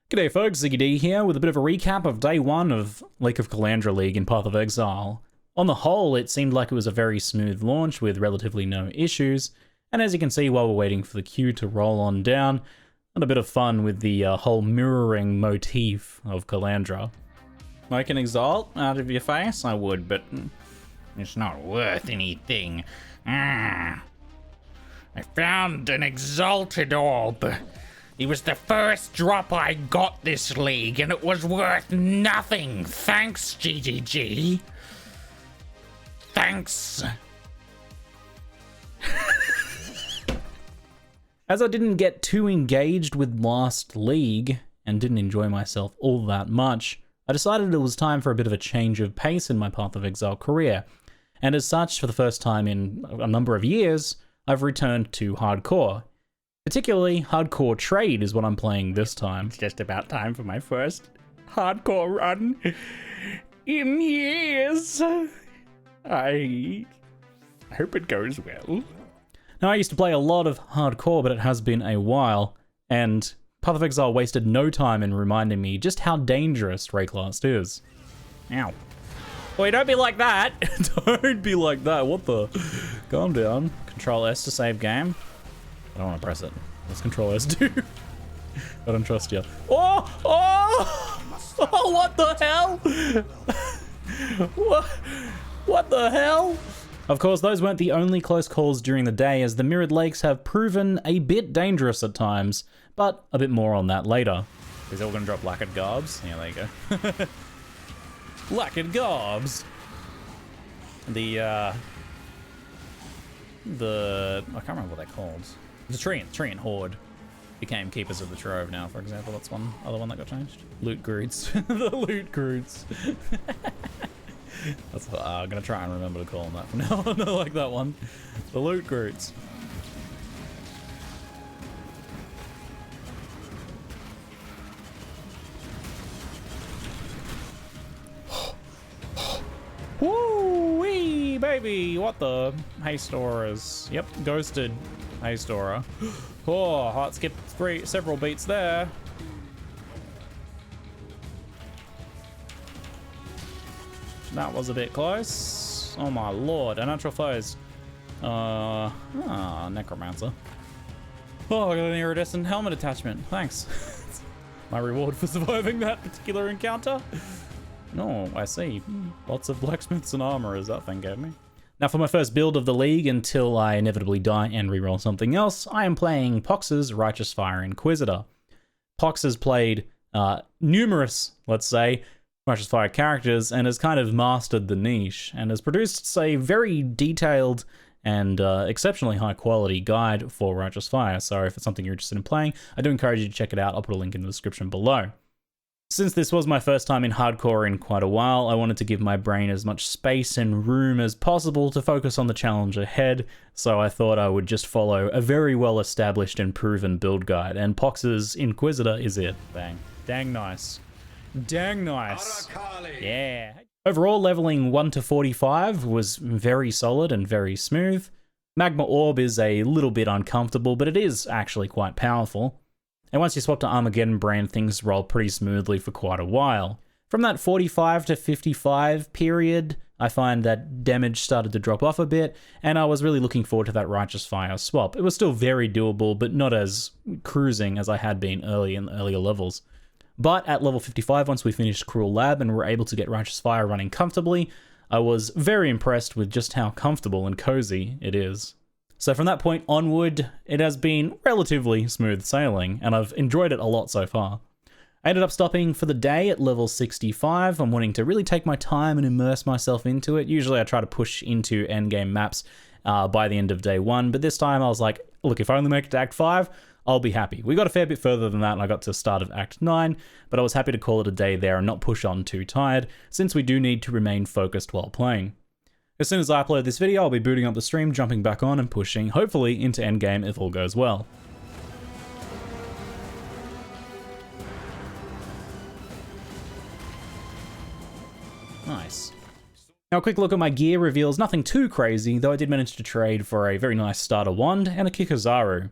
G'day folks, ZiggyD here with a bit of a recap of day one of Lake of Kalandra League in Path of Exile. On the whole, it seemed like it was a very smooth launch with relatively no issues, and as you can see while we're waiting for the queue to roll on down, had a bit of fun with the whole mirroring motif of Kalandra. Like an exalt out of your face? I would, but it's not worth anything. I found an exalted orb. It was the first drop I got this league, and it was worth nothing. Thanks, GGG. Thanks. As I didn't get too engaged with last league, and didn't enjoy myself all that much, I decided it was time for a bit of a change of pace in my Path of Exile career. And as such, for the first time in a number of years, I've returned to hardcore. Particularly, hardcore trade is what I'm playing this time. It's just about time for my first hardcore run in years. I hope it goes well. Now, I used to play a lot of hardcore, but it has been a while, and Path of Exile wasted no time in reminding me just how dangerous Rayclast is. Ow. Wait, don't be like that! Don't be like that, what the? Calm down. Control S to save game. I don't want to press it. Let's Control S do. I don't trust you. Oh! Oh! Oh, what the hell? What the hell? Of course, those weren't the only close calls during the day, as the mirrored lakes have proven a bit dangerous at times, but a bit more on that later. Is it all gonna drop lacquered garbs? Yeah, there you go. Lacquered garbs. I can't remember what they're called. The Treant Horde became Keepers of the Trove now, for example. That's one other one that got changed. Loot Groots. The Loot Groots. That's what I'm gonna try and remember to call them that from now on. I like that one. The Loot Groots. Woo-wee, baby! What the? Haste auras. Yep, ghosted haste aura. Oh, heart skipped several beats there. That was a bit close. Oh my lord, unnatural foes. Necromancer. Oh, I got an iridescent helmet attachment. Thanks. My reward for surviving that particular encounter. Oh, I see. Lots of blacksmiths and armorers that thing gave me. Now for my first build of the league, until I inevitably die and reroll something else, I am playing Pox's Righteous Fire Inquisitor. Pox has played numerous, let's say, Righteous Fire characters and has kind of mastered the niche and has produced a very detailed and exceptionally high quality guide for Righteous Fire. So if it's something you're interested in playing, I do encourage you to check it out. I'll put a link in the description below. Since this was my first time in hardcore in quite a while, I wanted to give my brain as much space and room as possible to focus on the challenge ahead, so I thought I would just follow a very well established and proven build guide, and Pox's Inquisitor is it. Bang. Dang nice. Dang nice. Yeah. Overall, leveling 1 to 45 was very solid and very smooth. Magma Orb is a little bit uncomfortable, but it is actually quite powerful. And once you swap to Armageddon Brand, things roll pretty smoothly for quite a while. From that 45 to 55 period, I find that damage started to drop off a bit, and I was really looking forward to that Righteous Fire swap. It was still very doable, but not as cruising as I had been early in the earlier levels. But at level 55, once we finished Cruel Lab and were able to get Righteous Fire running comfortably, I was very impressed with just how comfortable and cozy it is. So from that point onward, it has been relatively smooth sailing, and I've enjoyed it a lot so far. I ended up stopping for the day at level 65. I'm wanting to really take my time and immerse myself into it. Usually I try to push into endgame maps by the end of day 1, but this time I was like, look, if I only make it to Act 5, I'll be happy. We got a fair bit further than that, and I got to the start of Act 9, but I was happy to call it a day there and not push on too tired, since we do need to remain focused while playing. As soon as I upload this video, I'll be booting up the stream, jumping back on and pushing, hopefully, into endgame if all goes well. Nice. Now a quick look at my gear reveals nothing too crazy, though I did manage to trade for a very nice starter wand and a Kikazaru.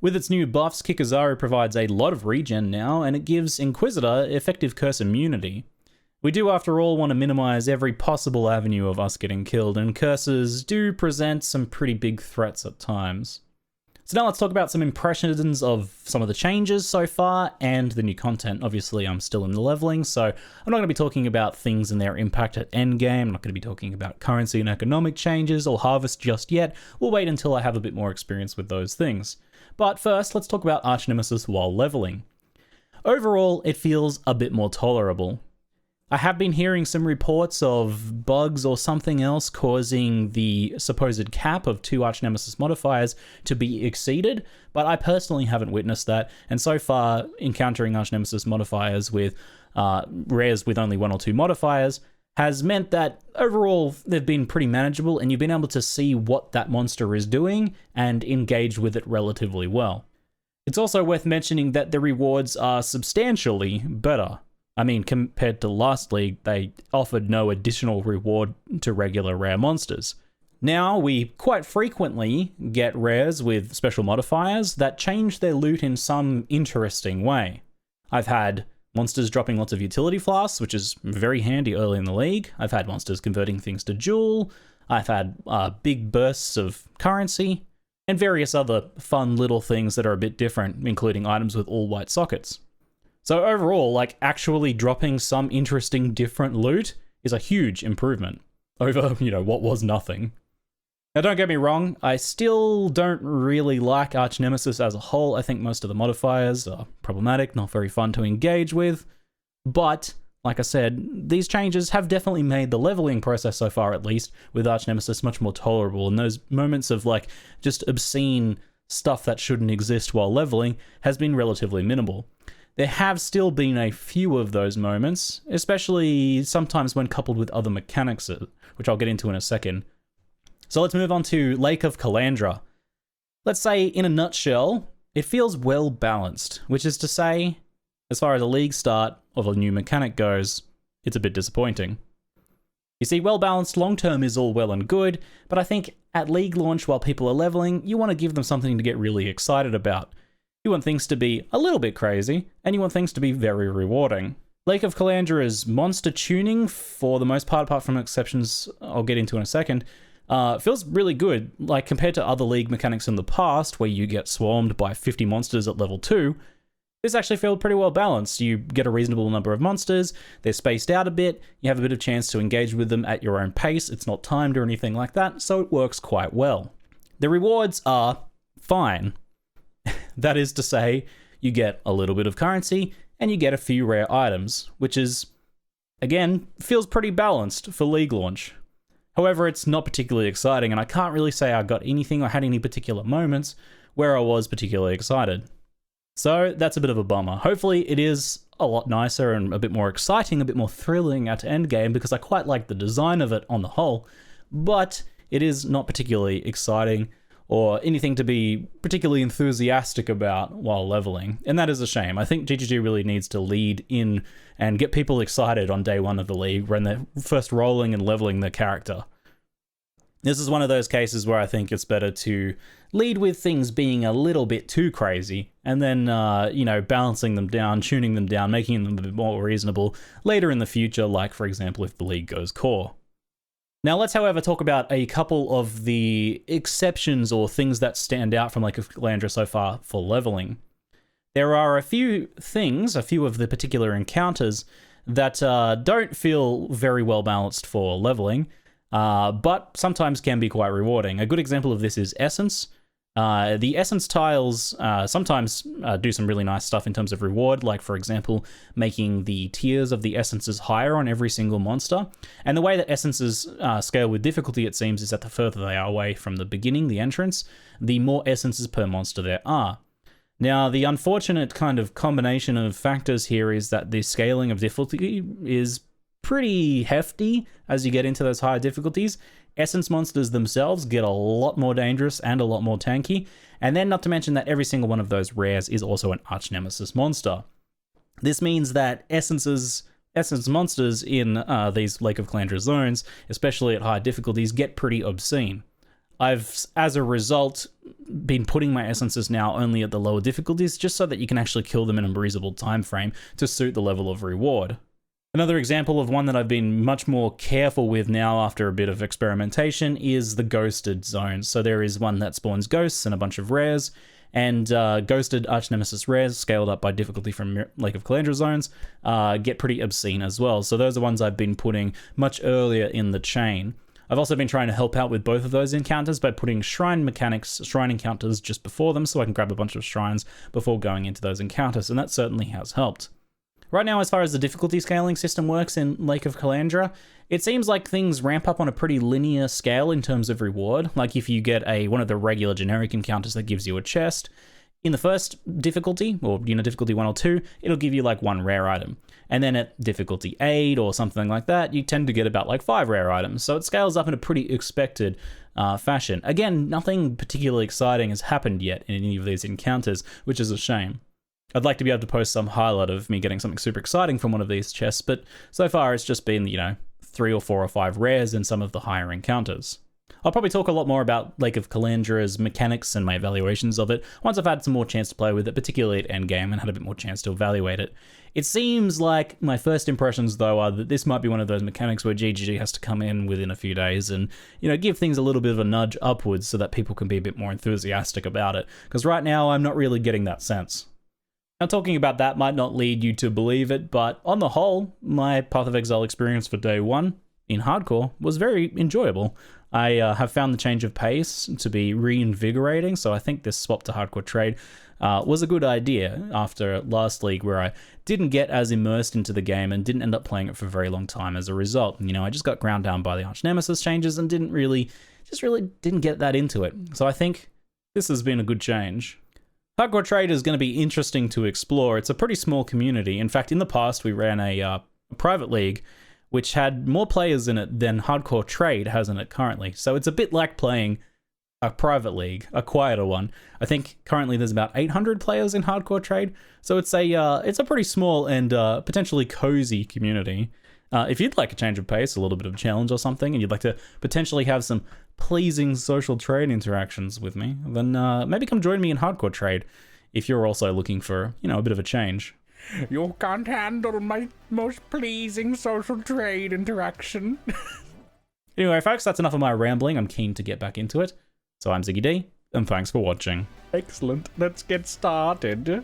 With its new buffs, Kikazaru provides a lot of regen now, and it gives Inquisitor effective curse immunity. We do, after all, want to minimize every possible avenue of us getting killed, and curses do present some pretty big threats at times. So now let's talk about some impressions of some of the changes so far and the new content. Obviously, I'm still in the leveling, so I'm not going to be talking about things and their impact at endgame. I'm not going to be talking about currency and economic changes or harvest just yet. We'll wait until I have a bit more experience with those things. But first, let's talk about Archnemesis while leveling. Overall, it feels a bit more tolerable. I have been hearing some reports of bugs or something else causing the supposed cap of 2 Archnemesis modifiers to be exceeded, but I personally haven't witnessed that, and so far, encountering Archnemesis modifiers with rares with only 1 or 2 modifiers has meant that overall they've been pretty manageable, and you've been able to see what that monster is doing and engage with it relatively well. It's also worth mentioning that the rewards are substantially better. I mean, compared to last league, they offered no additional reward to regular rare monsters. Now, we quite frequently get rares with special modifiers that change their loot in some interesting way. I've had monsters dropping lots of utility flasks, which is very handy early in the league. I've had monsters converting things to jewel. I've had big bursts of currency, and various other fun little things that are a bit different, including items with all white sockets. So overall, like, actually dropping some interesting different loot is a huge improvement over, what was nothing. Now, don't get me wrong, I still don't really like Archnemesis as a whole. I think most of the modifiers are problematic, not very fun to engage with. But, like I said, these changes have definitely made the leveling process so far, at least, with Archnemesis much more tolerable. And those moments of, just obscene stuff that shouldn't exist while leveling has been relatively minimal. There have still been a few of those moments, especially sometimes when coupled with other mechanics, which I'll get into in a second. So let's move on to Lake of Kalandra. Let's say, in a nutshell, it feels well balanced, which is to say, as far as a league start of a new mechanic goes, it's a bit disappointing. You see, well balanced long term is all well and good, but I think at league launch while people are leveling, you want to give them something to get really excited about. You want things to be a little bit crazy, and you want things to be very rewarding. Lake of Kalandra's monster tuning, for the most part, apart from exceptions I'll get into in a second, feels really good. Like, compared to other league mechanics in the past, where you get swarmed by 50 monsters at level 2, this actually feels pretty well balanced. You get a reasonable number of monsters, they're spaced out a bit, you have a bit of chance to engage with them at your own pace, it's not timed or anything like that, so it works quite well. The rewards are fine. That is to say, you get a little bit of currency, and you get a few rare items, which is, again, feels pretty balanced for league launch. However, it's not particularly exciting, and I can't really say I got anything or had any particular moments where I was particularly excited. So that's a bit of a bummer. Hopefully it is a lot nicer and a bit more exciting, a bit more thrilling at endgame, because I quite like the design of it on the whole, but it is not particularly exciting or anything to be particularly enthusiastic about while leveling. And that is a shame. I think ZiggyD really needs to lead in and get people excited on day 1 of the league when they're first rolling and leveling their character. This is one of those cases where I think it's better to lead with things being a little bit too crazy, and then, balancing them down, tuning them down, making them a bit more reasonable later in the future, like, for example, if the league goes core. Now, let's, however, talk about a couple of the exceptions or things that stand out from Lake of Kalandra so far for leveling. There are a few things, a few of the particular encounters, that don't feel very well balanced for leveling, but sometimes can be quite rewarding. A good example of this is Essence. The Essence tiles sometimes do some really nice stuff in terms of reward, like, for example, making the tiers of the Essences higher on every single monster. And the way that Essences scale with difficulty, it seems, is that the further they are away from the beginning, the entrance, the more Essences per monster there are. Now, the unfortunate kind of combination of factors here is that the scaling of difficulty is pretty hefty as you get into those higher difficulties. Essence monsters themselves get a lot more dangerous and a lot more tanky, and then not to mention that every single one of those rares is also an Archnemesis monster. This means that essence monsters in these Lake of Kalandra zones, especially at high difficulties, get pretty obscene. I've, as a result, been putting my essences now only at the lower difficulties, just so that you can actually kill them in a reasonable time frame to suit the level of reward. Another example of one that I've been much more careful with now after a bit of experimentation is the ghosted zones. So there is one that spawns ghosts and a bunch of rares, and ghosted Archnemesis rares, scaled up by difficulty from Lake of Kalandra zones, get pretty obscene as well. So those are ones I've been putting much earlier in the chain. I've also been trying to help out with both of those encounters by putting shrine mechanics, shrine encounters just before them, so I can grab a bunch of shrines before going into those encounters, and that certainly has helped. Right now, as far as the difficulty scaling system works in Lake of Kalandra, it seems like things ramp up on a pretty linear scale in terms of reward. Like if you get one of the regular generic encounters that gives you a chest, in the first difficulty, or difficulty 1 or 2, it'll give you like 1 rare item. And then at difficulty 8 or something like that, you tend to get about like 5 rare items. So it scales up in a pretty expected fashion. Again, nothing particularly exciting has happened yet in any of these encounters, which is a shame. I'd like to be able to post some highlight of me getting something super exciting from one of these chests, but so far it's just been, 3 or 4 or 5 rares in some of the higher encounters. I'll probably talk a lot more about Lake of Kalandra's mechanics and my evaluations of it once I've had some more chance to play with it, particularly at endgame, and had a bit more chance to evaluate it. It seems like my first impressions, though, are that this might be one of those mechanics where ZiggyD has to come in within a few days and, give things a little bit of a nudge upwards so that people can be a bit more enthusiastic about it. Because right now, I'm not really getting that sense. Now, talking about that might not lead you to believe it, but on the whole, my Path of Exile experience for day 1 in hardcore was very enjoyable. I have found the change of pace to be reinvigorating, so I think this swap to hardcore trade was a good idea after last league where I didn't get as immersed into the game and didn't end up playing it for a very long time as a result. I just got ground down by the Archnemesis changes and didn't really get that into it. So I think this has been a good change. Hardcore trade is going to be interesting to explore. It's a pretty small community. In fact, in the past, we ran a private league which had more players in it than Hardcore Trade has in it currently. So it's a bit like playing a private league, a quieter one. I think currently there's about 800 players in Hardcore Trade, so it's a pretty small and potentially cozy community. If you'd like a change of pace, a little bit of challenge or something, and you'd like to potentially have some pleasing social trade interactions with me, then maybe come join me in Hardcore Trade if you're also looking for, a bit of a change. You can't handle my most pleasing social trade interaction. Anyway, folks, that's enough of my rambling. I'm keen to get back into it. So I'm ZiggyD, and thanks for watching. Excellent. Let's get started.